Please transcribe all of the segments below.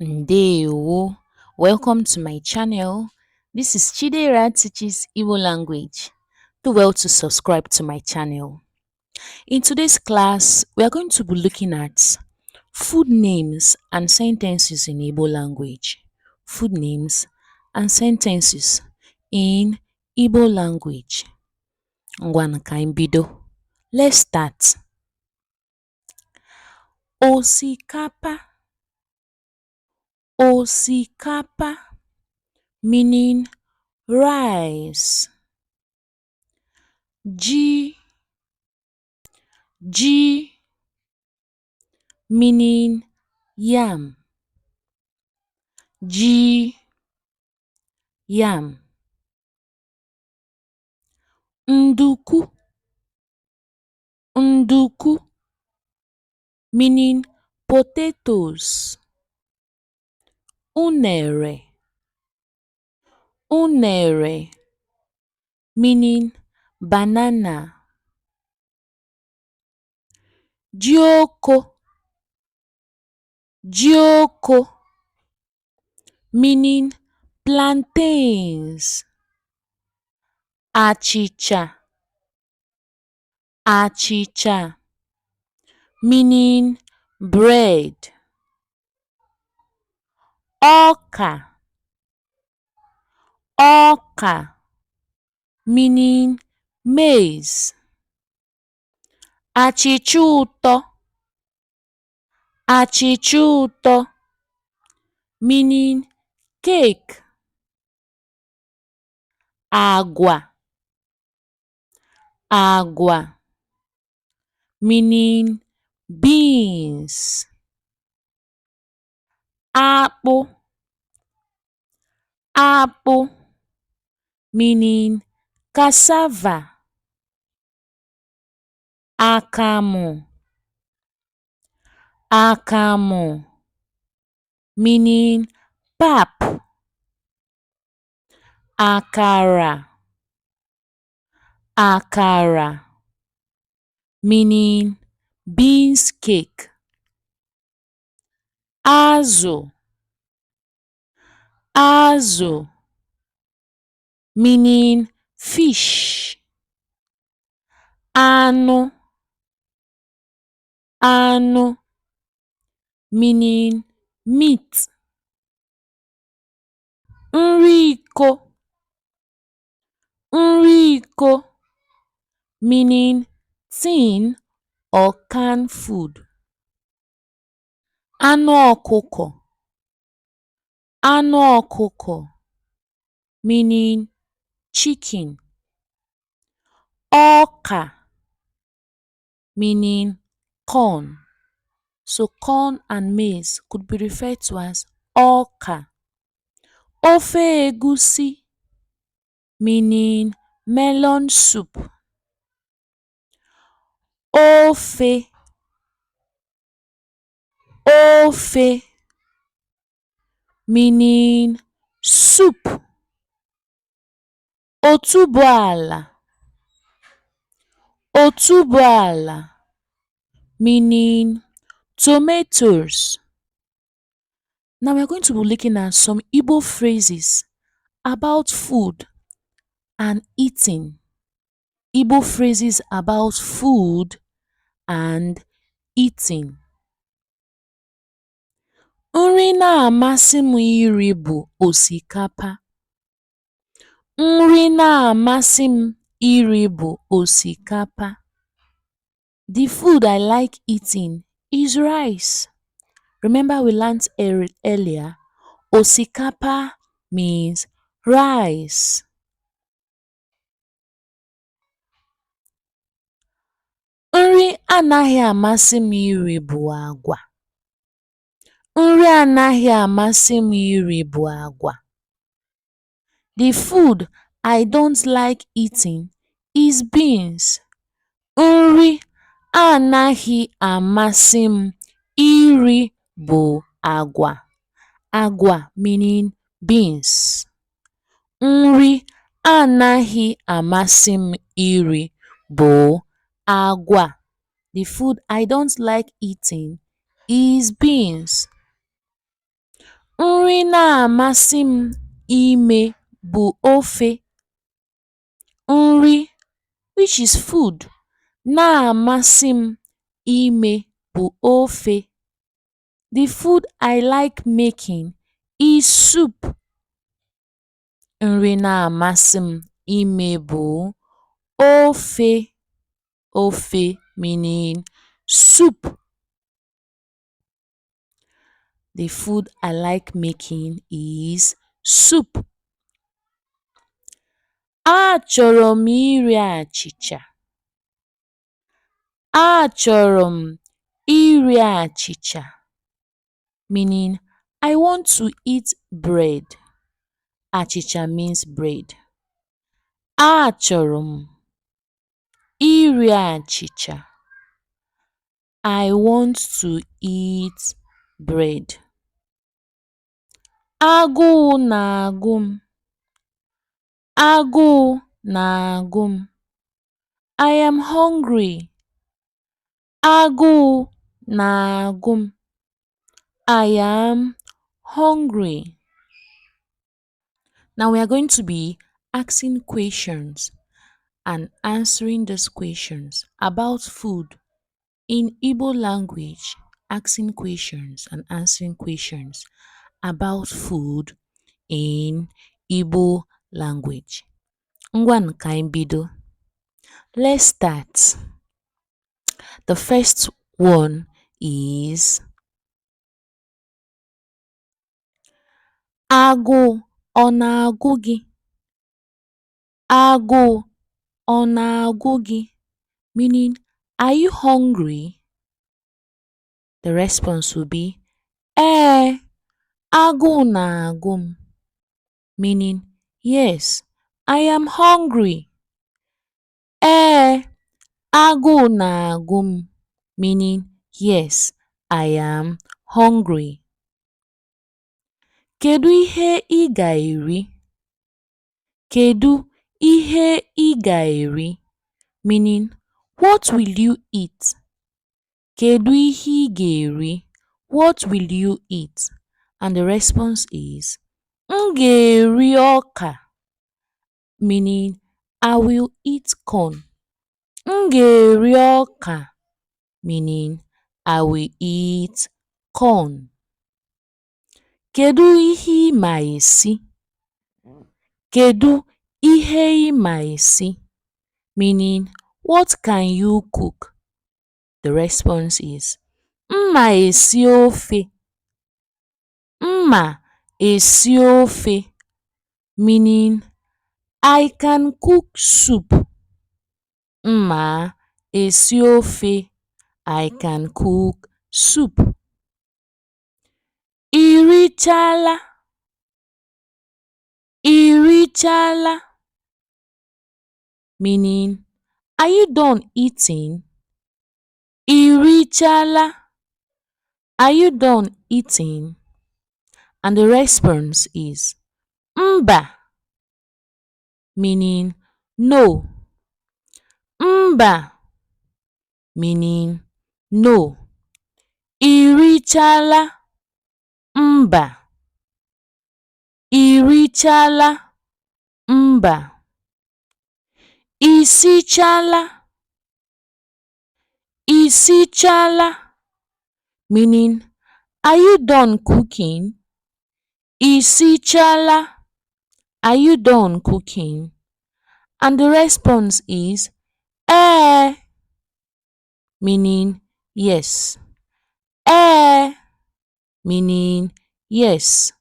Ndewo. Welcome to my channel. This is Chidera Teaches Igbo Language. Do well to subscribe to my channel. In today's class, we are going to be looking at food names and sentences in Igbo language. Food names and sentences in Igbo language. Ngwana ka anyị bido. Let's start. Osikapa. Osikapa meaning rice. Ji meaning yam. Ji yam. Nduku meaning potatoes. Unere meaning banana. Jioko meaning plantains. Achicha meaning bread. Ọka meaning maize. Achịcha ụtọ meaning cake. Agwa meaning beans. Akpụ meaning cassava. Akamu meaning pap. Akara meaning beans cake. Azụ meaning fish. Anụ meaning meat. Nri iko meaning tin or canned food. Anụ ọkụkọ meaning chicken. Ọka meaning corn. So corn and maize could be referred to as ọka. Ofe egusi meaning melon soup. Ofe meaning soup. Otuboala meaning tomatoes. Now we are going to be looking at some Igbo phrases about food and eating. Igbo phrases about food and eating. Nri na-amasị m iri bụ osikapa. The food I like eating is rice. Remember we learnt earlier, osikapa means rice. Nri anaghị amasị m iri bụ agwa. The food I don't like eating is beans. Nri anaghị amasị m iri bụ agwa. Agwa meaning beans. Nri anaghị amasị m iri bụ agwa. The food I don't like eating is beans. Nri na-amasị m ime bụ ofe. Nri which is food na-amasị m ime bụ ofe. The food I like making is soup. Nri na-amasị m ime bụ ofe. Ofe meaning soup. The food I like making is soup. Achọrọ m iri achịcha. Achọrọ m iri achịcha meaning I want to eat bread. Achịcha means bread. Achọrọ m iri achịcha. I want to eat bread. Agụụ na-agụ m. Agụụ na-agụ m. I am hungry. Agụụ na-agụ m. I am hungry. Now we are going to be asking questions and answering these questions about food in Igbo language. Asking questions and answering questions about food in Igbo language. Ngwanụ ka anyị bido. Let's start. The first one is agụụ ọ na-agụ gị? Agụụ ọ na-agụ gị? Meaning, are you hungry? The response will be ee, agụụ na-agụ m. Meaning, yes, I am hungry. Ee, agụụ na-agụ m. Meaning, yes, I am hungry. Kedu ihe ị ga-eri? Kedu ihe ị ga-eri? Meaning, what will you eat? Kedu ihe ị ga-eri? What will you eat? And the response is, m ga-eri ọka. Meaning, I will eat corn. M ga-eri ọka. Meaning, I will eat corn. Kedu ihe ị ma esi? Kedu ihe ị ma esi? Meaning, what can you cook? The response is, m ma esi ofe. M ma esi ofe. Meaning, I can cook soup. M ma esi ofe. I can cook soup. Ị richala? Ị richala? Meaning, are you done eating? Ị richala? Are you done eating? And the response is, mba. Meaning, no. Mba. Meaning, no. Ị richala? Mba. Ị richala? Mba. Ị sichala? Ị sichala? Meaning, are you done cooking? Ị sichala? Are you done cooking? And the response is, ee. Meaning, yes. Ee. Meaning, yes.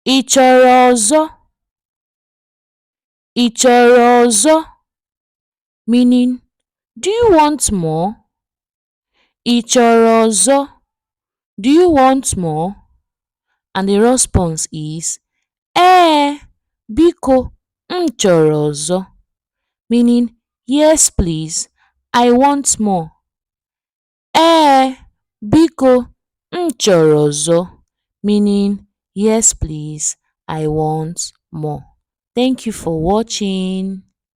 Ị chọrọ ọzọ? Ị chọrọ ọzọ? Meaning, do you want more? Ị chọrọ ọzọ? Do you want more? And the response is, ee, biko, m chọrọ ọzọ. Meaning, yes please, I want more. Ee, biko, m chọrọ ọzọ. Meaning, yes please, I want more. Thank you for watching.